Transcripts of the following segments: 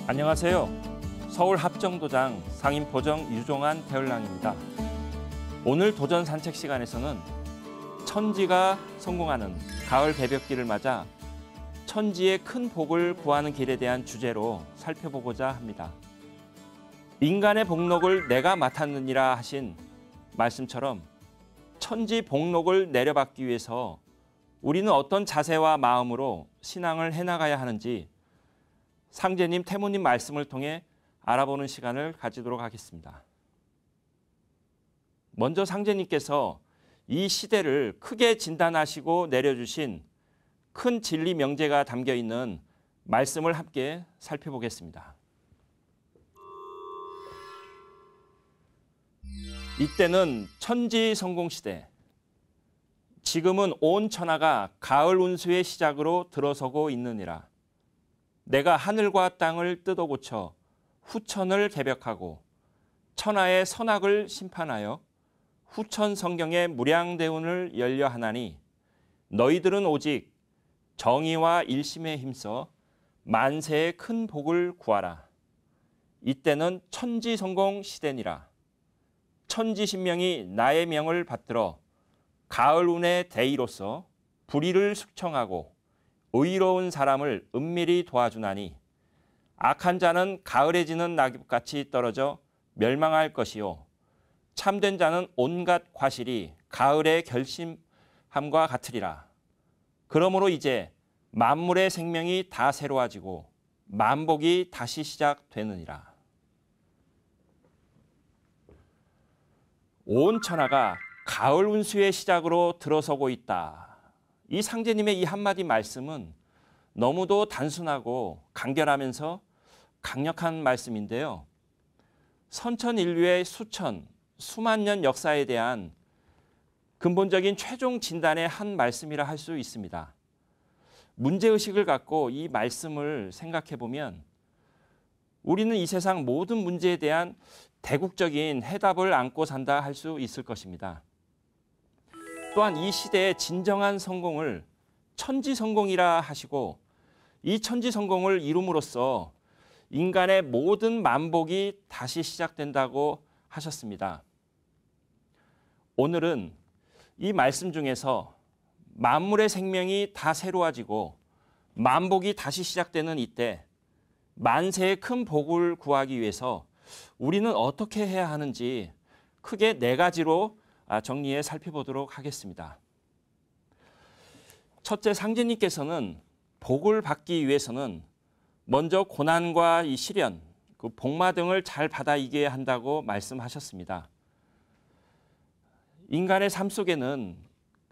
안녕하세요. 서울합정도장 상임보정 유종환 대울랑입니다. 오늘 도전 산책 시간에서는 천지가 성공하는 가을 배벽길을 맞아 천지의 큰 복을 구하는 길에 대한 주제로 살펴보고자 합니다. 인간의 복록을 내가 맡았느니라 하신 말씀처럼 천지 복록을 내려받기 위해서 우리는 어떤 자세와 마음으로 신앙을 해나가야 하는지 상제님, 태모님 말씀을 통해 알아보는 시간을 가지도록 하겠습니다. 먼저 상제님께서 이 시대를 크게 진단하시고 내려주신 큰 진리 명제가 담겨 있는 말씀을 함께 살펴보겠습니다. 이때는 천지 성공 시대. 지금은 온 천하가 가을 운수의 시작으로 들어서고 있느니라. 내가 하늘과 땅을 뜯어 고쳐 후천을 개벽하고 천하의 선악을 심판하여 후천 성경의 무량대운을 열려하나니 너희들은 오직 정의와 일심에 힘써 만세의 큰 복을 구하라. 이때는 천지성공 시대니라. 천지신명이 나의 명을 받들어 가을운의 대의로서 불의를 숙청하고 의로운 사람을 은밀히 도와주나니 악한 자는 가을에 지는 낙엽같이 떨어져 멸망할 것이요 참된 자는 온갖 과실이 가을의 결심함과 같으리라. 그러므로 이제 만물의 생명이 다 새로워지고 만복이 다시 시작되느니라. 온 천하가 가을 운수의 시작으로 들어서고 있다. 이 상제님의 이 한마디 말씀은 너무도 단순하고 간결하면서 강력한 말씀인데요. 선천인류의 수만 년 역사에 대한 근본적인 최종 진단의 한 말씀이라 할 수 있습니다. 문제의식을 갖고 이 말씀을 생각해 보면 우리는 이 세상 모든 문제에 대한 대국적인 해답을 안고 산다 할 수 있을 것입니다. 또한 이 시대의 진정한 성공을 천지성공이라 하시고 이 천지성공을 이룸으로써 인간의 모든 만복이 다시 시작된다고 하셨습니다. 오늘은 이 말씀 중에서 만물의 생명이 다 새로워지고 만복이 다시 시작되는 이때 만세의 큰 복을 구하기 위해서 우리는 어떻게 해야 하는지 크게 4가지로 정리해 살펴보도록 하겠습니다. 첫째, 상제님께서는 복을 받기 위해서는 먼저 고난과 이 시련, 그 복마 등을 잘 받아 이겨야 한다고 말씀하셨습니다. 인간의 삶 속에는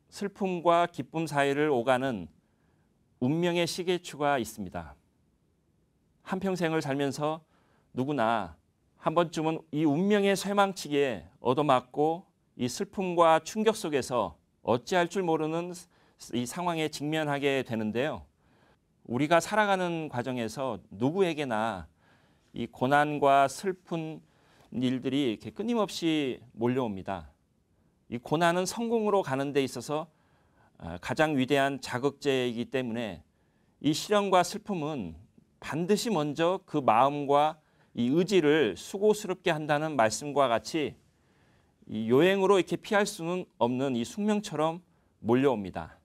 슬픔과 기쁨 사이를 오가는 운명의 시계추가 있습니다. 한평생을 살면서 누구나 한 번쯤은 이 운명의 쇠망치기에 얻어맞고 이 슬픔과 충격 속에서 어찌할 줄 모르는 이 상황에 직면하게 되는데요. 우리가 살아가는 과정에서 누구에게나 이 고난과 슬픈 일들이 이렇게 끊임없이 몰려옵니다. 이 고난은 성공으로 가는 데 있어서 가장 위대한 자극제이기 때문에 이 시련과 슬픔은 반드시 먼저 그 마음과 이 의지를 수고스럽게 한다는 말씀과 같이 이 요행으로 이렇게 피할 수는 없는 이 숙명처럼 몰려옵니다.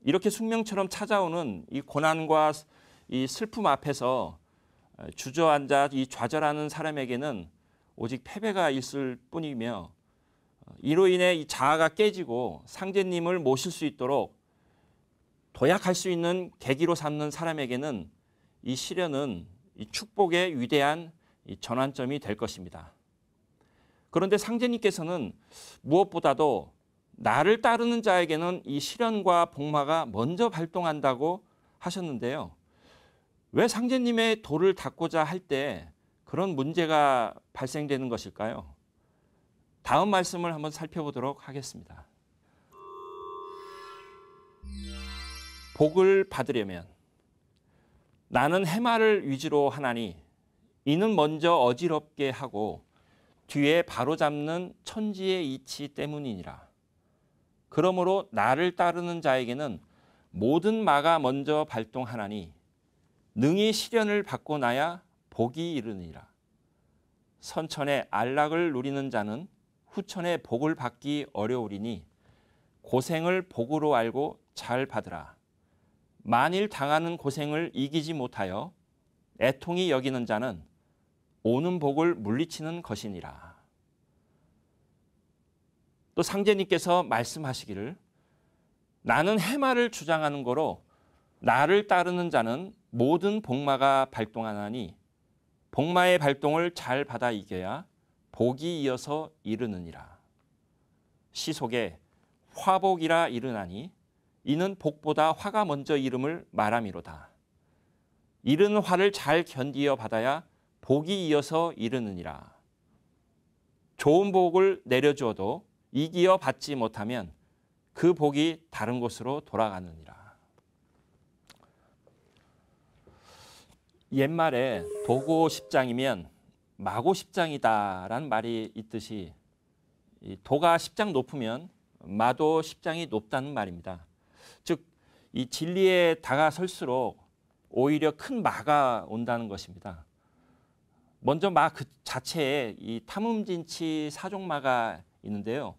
이렇게 숙명처럼 찾아오는 이 고난과 이 슬픔 앞에서 주저앉아 이 좌절하는 사람에게는 오직 패배가 있을 뿐이며 이로 인해 이 자아가 깨지고 상제님을 모실 수 있도록 도약할 수 있는 계기로 삼는 사람에게는 이 시련은 이 축복의 위대한 이 전환점이 될 것입니다. 그런데 상제님께서는 무엇보다도 나를 따르는 자에게는 이 시련과 복마가 먼저 발동한다고 하셨는데요. 왜 상제님의 도를 닦고자 할 때 그런 문제가 발생되는 것일까요? 다음 말씀을 한번 살펴보도록 하겠습니다. 복을 받으려면 나는 해마를 위주로 하나니 이는 먼저 어지럽게 하고 뒤에 바로잡는 천지의 이치 때문이니라. 그러므로 나를 따르는 자에게는 모든 마가 먼저 발동하나니 능히 시련을 받고 나야 복이 이르느니라. 선천에 안락을 누리는 자는 후천에 복을 받기 어려우리니 고생을 복으로 알고 잘 받으라. 만일 당하는 고생을 이기지 못하여 애통히 여기는 자는 오는 복을 물리치는 것이니라. 또 상제님께서 말씀하시기를 나는 해마를 주장하는 거로 나를 따르는 자는 모든 복마가 발동하나니 복마의 발동을 잘 받아 이겨야 복이 이어서 이르느니라. 시속에 화복이라 이르나니 이는 복보다 화가 먼저 이름을 말함이로다. 이르는 화를 잘 견디어 받아야 복이 이어서 이르느니라. 좋은 복을 내려주어도 이기어 받지 못하면 그 복이 다른 곳으로 돌아가느니라. 옛말에 도고 십장이면 마고 십장이다라는 말이 있듯이 도가 십장 높으면 마도 십장이 높다는 말입니다. 즉, 이 진리에 다가설수록 오히려 큰 마가 온다는 것입니다. 먼저 마 그 자체에 이 탐음진치 사종마가 있는데요.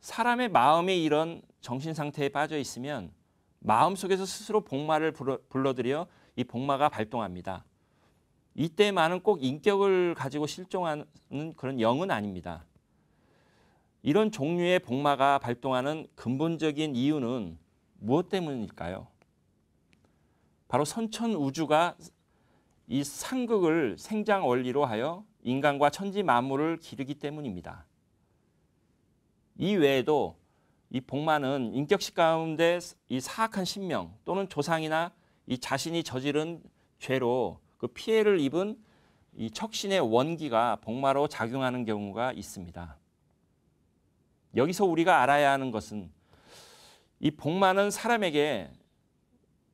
사람의 마음이 이런 정신 상태에 빠져 있으면 마음속에서 스스로 복마를 불러들여 이 복마가 발동합니다. 이때 마는 꼭 인격을 가지고 실종하는 그런 영은 아닙니다. 이런 종류의 복마가 발동하는 근본적인 이유는 무엇 때문일까요? 바로 선천 우주가 이 상극을 생장 원리로 하여 인간과 천지 만물을 기르기 때문입니다. 이 외에도 이 복마는 인격식 가운데 이 사악한 신명 또는 조상이나 이 자신이 저지른 죄로 그 피해를 입은 이 척신의 원기가 복마로 작용하는 경우가 있습니다. 여기서 우리가 알아야 하는 것은 이 복마는 사람에게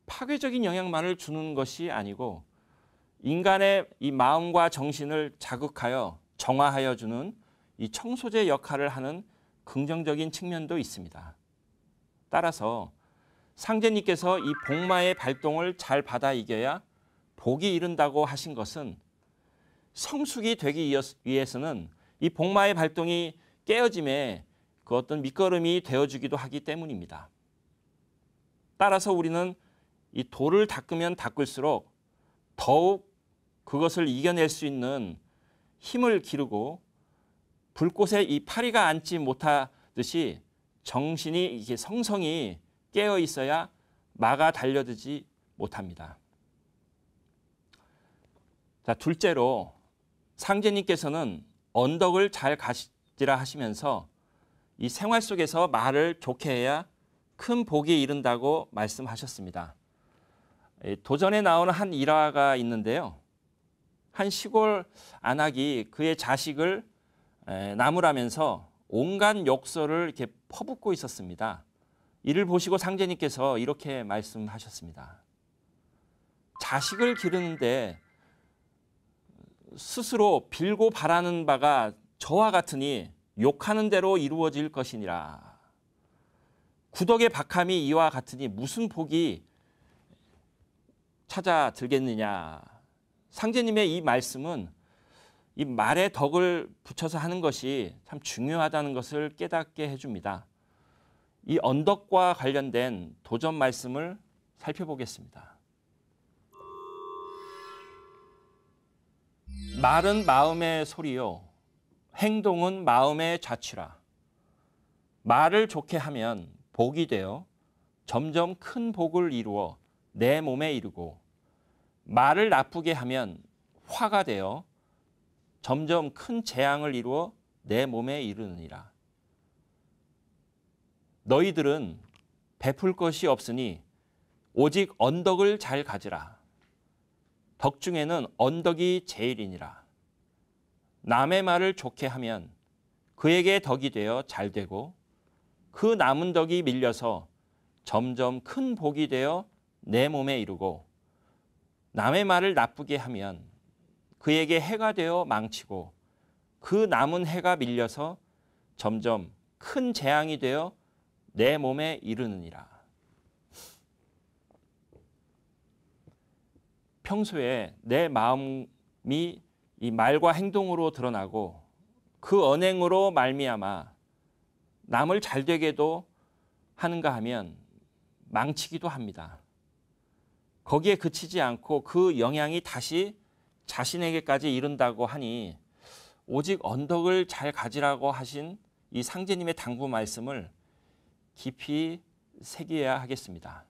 파괴적인 영향만을 주는 것이 아니고 인간의 이 마음과 정신을 자극하여 정화하여 주는 이 청소제 역할을 하는 긍정적인 측면도 있습니다. 따라서 상제님께서 이 복마의 발동을 잘 받아 이겨야 복이 이른다고 하신 것은 성숙이 되기 위해서는 이 복마의 발동이 깨어짐에 그 어떤 밑거름이 되어주기도 하기 때문입니다. 따라서 우리는 이 돌을 닦으면 닦을수록 더욱 그것을 이겨낼 수 있는 힘을 기르고 불꽃에 이 파리가 앉지 못하듯이 정신이 이게 성성이 깨어 있어야 마가 달려들지 못합니다. 자, 둘째로 상제님께서는 언덕을 잘 가시라 하시면서 이 생활 속에서 말을 좋게 해야 큰 복이 이른다고 말씀하셨습니다. 도전에 나오는 한 일화가 있는데요. 한 시골 안악이 그의 자식을 나무라면서 온갖 욕설을 이렇게 퍼붓고 있었습니다. 이를 보시고 상제님께서 이렇게 말씀하셨습니다. 자식을 기르는데 스스로 빌고 바라는 바가 저와 같으니 욕하는 대로 이루어질 것이니라. 구덕의 박함이 이와 같으니 무슨 복이 찾아들겠느냐. 상제님의 이 말씀은 이 말에 덕을 붙여서 하는 것이 참 중요하다는 것을 깨닫게 해줍니다. 이 언덕과 관련된 도전 말씀을 살펴보겠습니다. 말은 마음의 소리요, 행동은 마음의 자취라. 말을 좋게 하면 복이 되어 점점 큰 복을 이루어 내 몸에 이르고, 말을 나쁘게 하면 화가 되어 점점 큰 재앙을 이루어 내 몸에 이르느니라. 너희들은 베풀 것이 없으니 오직 언덕을 잘 가지라. 덕 중에는 언덕이 제일이니라. 남의 말을 좋게 하면 그에게 덕이 되어 잘 되고, 그 남은 덕이 밀려서 점점 큰 복이 되어 내 몸에 이르고, 남의 말을 나쁘게 하면 그에게 해가 되어 망치고, 그 남은 해가 밀려서 점점 큰 재앙이 되어 내 몸에 이르느니라. 평소에 내 마음이 이 말과 행동으로 드러나고 그 언행으로 말미암아 남을 잘되게도 하는가 하면 망치기도 합니다. 거기에 그치지 않고 그 영향이 다시 자신에게까지 이른다고 하니 오직 언덕을 잘 가지라고 하신 이 상제님의 당부 말씀을 깊이 새겨야 하겠습니다.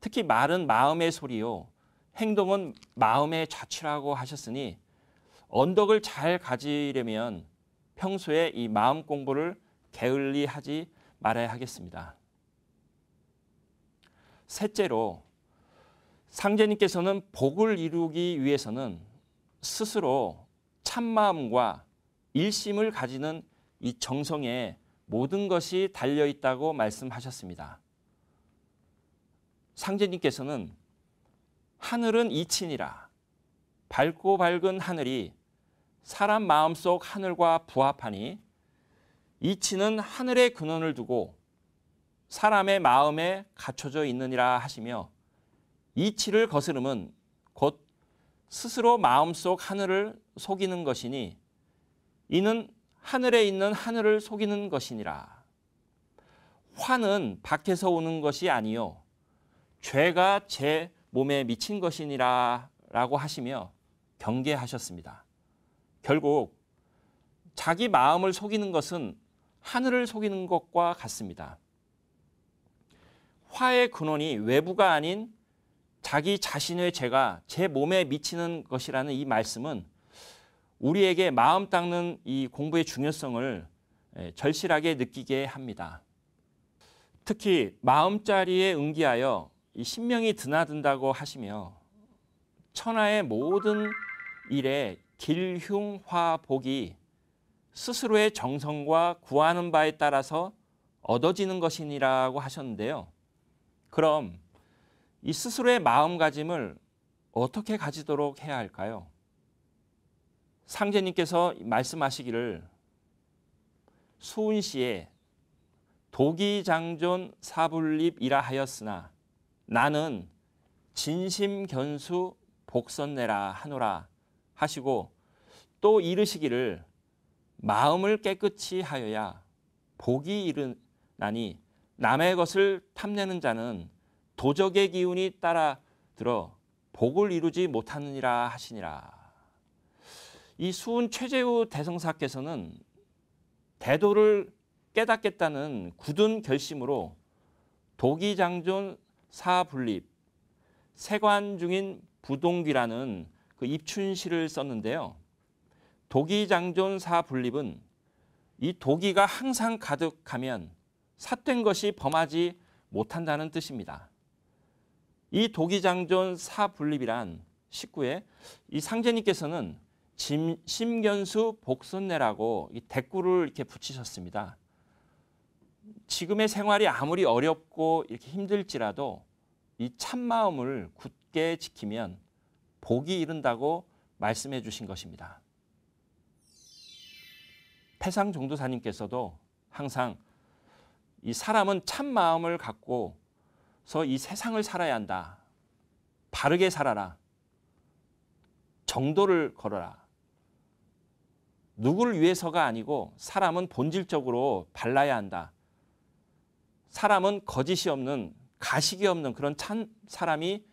특히 말은 마음의 소리요 행동은 마음의 자취라고 하셨으니 언덕을 잘 가지려면 평소에 이 마음 공부를 게을리 하지 말아야 하겠습니다. 셋째로 상제님께서는 복을 이루기 위해서는 스스로 참마음과 일심을 가지는 이 정성에 모든 것이 달려있다고 말씀하셨습니다. 상제님께서는 하늘은 이치니라. 밝고 밝은 하늘이 사람 마음속 하늘과 부합하니 이치는 하늘의 근원을 두고 사람의 마음에 갖춰져 있느니라 하시며 이치를 거스름은 곧 스스로 마음속 하늘을 속이는 것이니 이는 하늘에 있는 하늘을 속이는 것이니라. 화는 밖에서 오는 것이 아니요 죄가 제 몸에 미친 것이니라 라고 하시며 경계하셨습니다. 결국 자기 마음을 속이는 것은 하늘을 속이는 것과 같습니다. 화의 근원이 외부가 아닌 자기 자신의 죄가 제 몸에 미치는 것이라는 이 말씀은 우리에게 마음 닦는 이 공부의 중요성을 절실하게 느끼게 합니다. 특히 마음자리에 응기하여 이 신명이 드나든다고 하시며 천하의 모든 일에 길흉화복이 스스로의 정성과 구하는 바에 따라서 얻어지는 것이니라고 하셨는데요. 그럼 이 스스로의 마음가짐을 어떻게 가지도록 해야 할까요? 상제님께서 말씀하시기를 수운시에 도기장존 사불립이라 하였으나 나는 진심견수 복선내라 하노라 하시고 또 이르시기를 마음을 깨끗이 하여야 복이 이르나니 남의 것을 탐내는 자는 도적의 기운이 따라 들어 복을 이루지 못하느니라 하시니라. 이 수은 최재우 대성사께서는 대도를 깨닫겠다는 굳은 결심으로 도기장존 사불립, 세관 중인 부동귀라는 그 입춘시를 썼는데요. 도기장존 사불립은 이 도기가 항상 가득하면 삿된 것이 범하지 못한다는 뜻입니다. 이 도기장존 사불립이란 식구에 이 상제님께서는 심견수 복선내라고 이 대꾸를 이렇게 붙이셨습니다. 지금의 생활이 아무리 어렵고 이렇게 힘들지라도 이 참마음을 굳게 지키면 복이 이른다고 말씀해 주신 것입니다. 패상 종도사님께서도 항상 이 사람은 참마음을 갖고서 이 세상을 살아야 한다. 바르게 살아라. 정도를 걸어라. 누구를 위해서가 아니고 사람은 본질적으로 발라야 한다. 사람은 거짓이 없는 가식이 없는 그런 참 사람이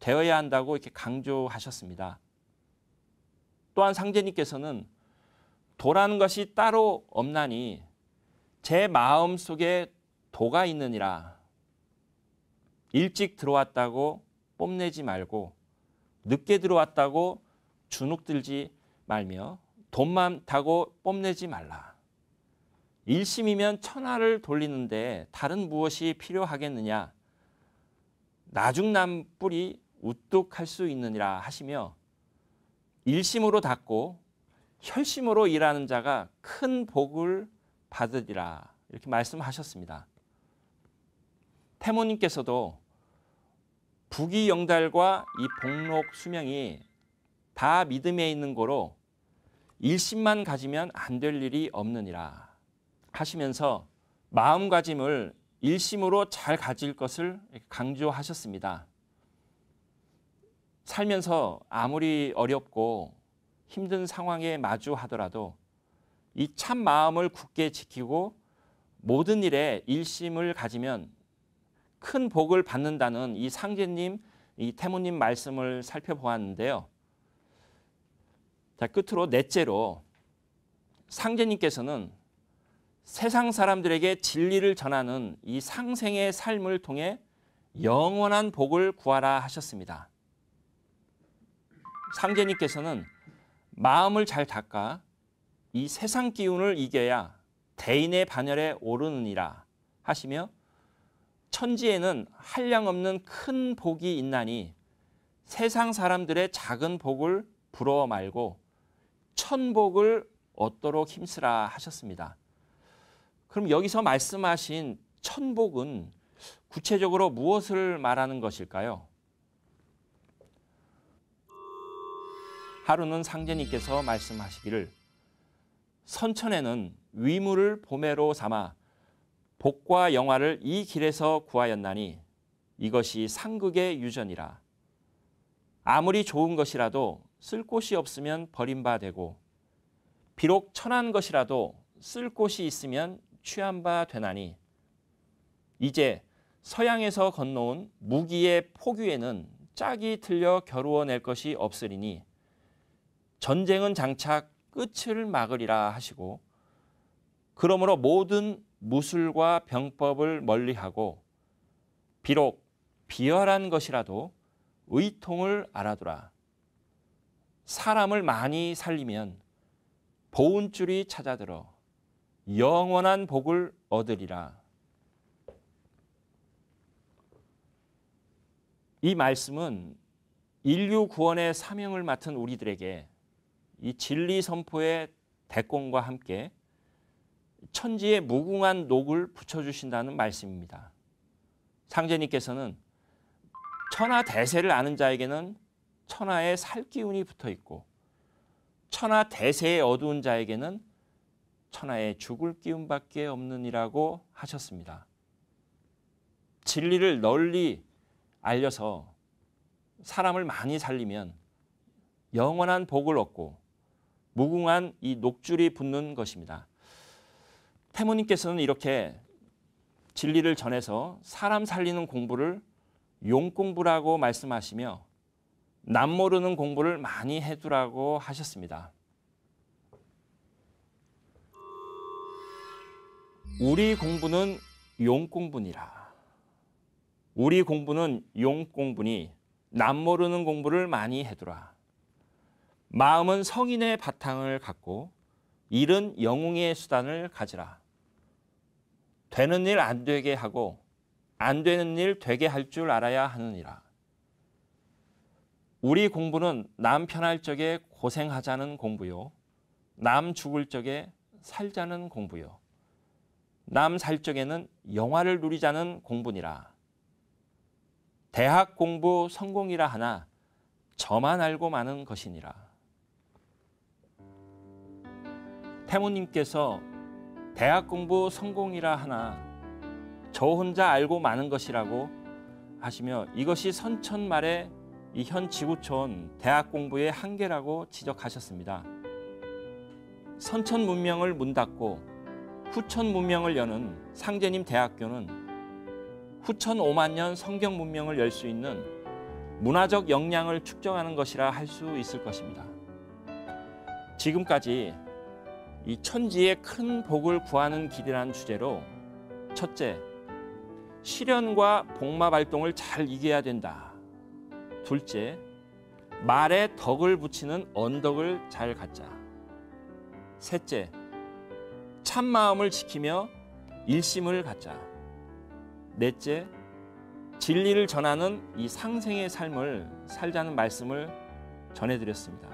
되어야 한다고 이렇게 강조하셨습니다. 또한 상제님께서는 도라는 것이 따로 없나니 제 마음 속에 도가 있느니라. 일찍 들어왔다고 뽐내지 말고 늦게 들어왔다고 주눅들지 말며 돈 많다고 뽐내지 말라. 일심이면 천하를 돌리는데 다른 무엇이 필요하겠느냐. 나중남 뿔이 우뚝할 수 있느니라 하시며 일심으로 닦고 혈심으로 일하는 자가 큰 복을 받으리라 이렇게 말씀하셨습니다. 태모님께서도 부귀영달과 이 복록 수명이 다 믿음에 있는 거로 일심만 가지면 안 될 일이 없느니라 하시면서 마음가짐을 일심으로 잘 가질 것을 강조하셨습니다. 살면서 아무리 어렵고 힘든 상황에 마주하더라도 이 참 마음을 굳게 지키고 모든 일에 일심을 가지면 큰 복을 받는다는 이 상제님, 이 태모님 말씀을 살펴보았는데요. 자, 끝으로 넷째로 상제님께서는 세상 사람들에게 진리를 전하는 이 상생의 삶을 통해 영원한 복을 구하라 하셨습니다. 상제님께서는 마음을 잘 닦아 이 세상 기운을 이겨야 대인의 반열에 오르느니라 하시며 천지에는 한량없는 큰 복이 있나니 세상 사람들의 작은 복을 부러워 말고 천복을 얻도록 힘쓰라 하셨습니다. 그럼 여기서 말씀하신 천복은 구체적으로 무엇을 말하는 것일까요? 하루는 상제님께서 말씀하시기를 선천에는 위물을 보매로 삼아 복과 영화를 이 길에서 구하였나니 이것이 상극의 유전이라. 아무리 좋은 것이라도 쓸 곳이 없으면 버림받되고 비록 천한 것이라도 쓸 곳이 있으면 취한 바 되나니 이제 서양에서 건너온 무기의 포규에는 짝이 틀려 겨루어낼 것이 없으리니 전쟁은 장차 끝을 막으리라 하시고 그러므로 모든 무술과 병법을 멀리하고 비록 비열한 것이라도 의통을 알아두라. 사람을 많이 살리면 보은줄이 찾아들어 영원한 복을 얻으리라. 이 말씀은 인류 구원의 사명을 맡은 우리들에게 이 진리 선포의 대공과 함께 천지의 무궁한 녹을 붙여주신다는 말씀입니다. 상제님께서는 천하 대세를 아는 자에게는 천하의 살 기운이 붙어 있고 천하 대세에 어두운 자에게는 천하의 죽을 기운밖에 없느니라고 하셨습니다. 진리를 널리 알려서 사람을 많이 살리면 영원한 복을 얻고 무궁한 이 녹줄이 붙는 것입니다. 태모님께서는 이렇게 진리를 전해서 사람 살리는 공부를 용공부라고 말씀하시며 남 모르는 공부를 많이 해두라고 하셨습니다. 우리 공부는 용공부니라. 우리 공부는 용공부니 남 모르는 공부를 많이 해두라. 마음은 성인의 바탕을 갖고 일은 영웅의 수단을 가지라. 되는 일 안 되게 하고 안 되는 일 되게 할 줄 알아야 하느니라. 우리 공부는 남 편할 적에 고생하자는 공부요. 남 죽을 적에 살자는 공부요. 남 살 적에는 영화를 누리자는 공부니라. 대학 공부 성공이라 하나 저만 알고 마는 것이니라. 태모님께서 대학 공부 성공이라 하나 저 혼자 알고 마는 것이라고 하시며 이것이 선천말의 이 현 지구촌 대학 공부의 한계라고 지적하셨습니다. 선천 문명을 문 닫고 후천 문명을 여는 상제님 대학교는 후천 5만 년 성경 문명을 열 수 있는 문화적 역량을 축적하는 것이라 할 수 있을 것입니다. 지금까지 이 천지의 큰 복을 구하는 길이라는 주제로 첫째, 시련과 복마 발동을 잘 이겨야 된다. 둘째, 말에 덕을 붙이는 언덕을 잘 갖자. 셋째, 참 마음을 지키며 일심을 갖자. 넷째, 진리를 전하는 이 상생의 삶을 살자는 말씀을 전해드렸습니다.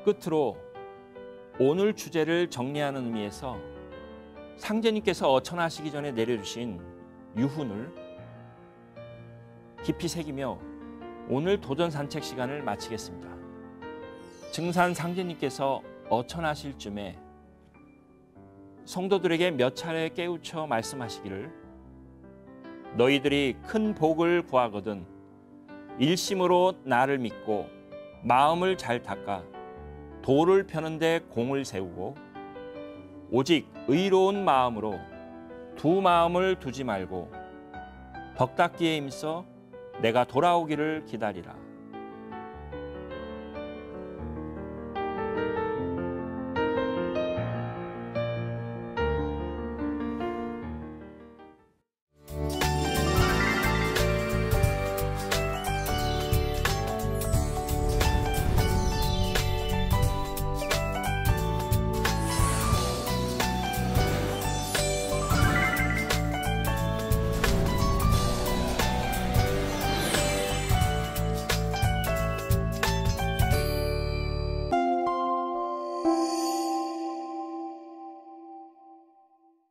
끝으로 오늘 주제를 정리하는 의미에서 상제님께서 어천하시기 전에 내려주신 유훈을 깊이 새기며 오늘 도전 산책 시간을 마치겠습니다. 증산 상제님께서 어천하실 쯤에 성도들에게 몇 차례 깨우쳐 말씀하시기를 너희들이 큰 복을 구하거든 일심으로 나를 믿고 마음을 잘 닦아 도를 펴는데 공을 세우고 오직 의로운 마음으로 두 마음을 두지 말고 덕닦기에 힘써 내가 돌아오기를 기다리라.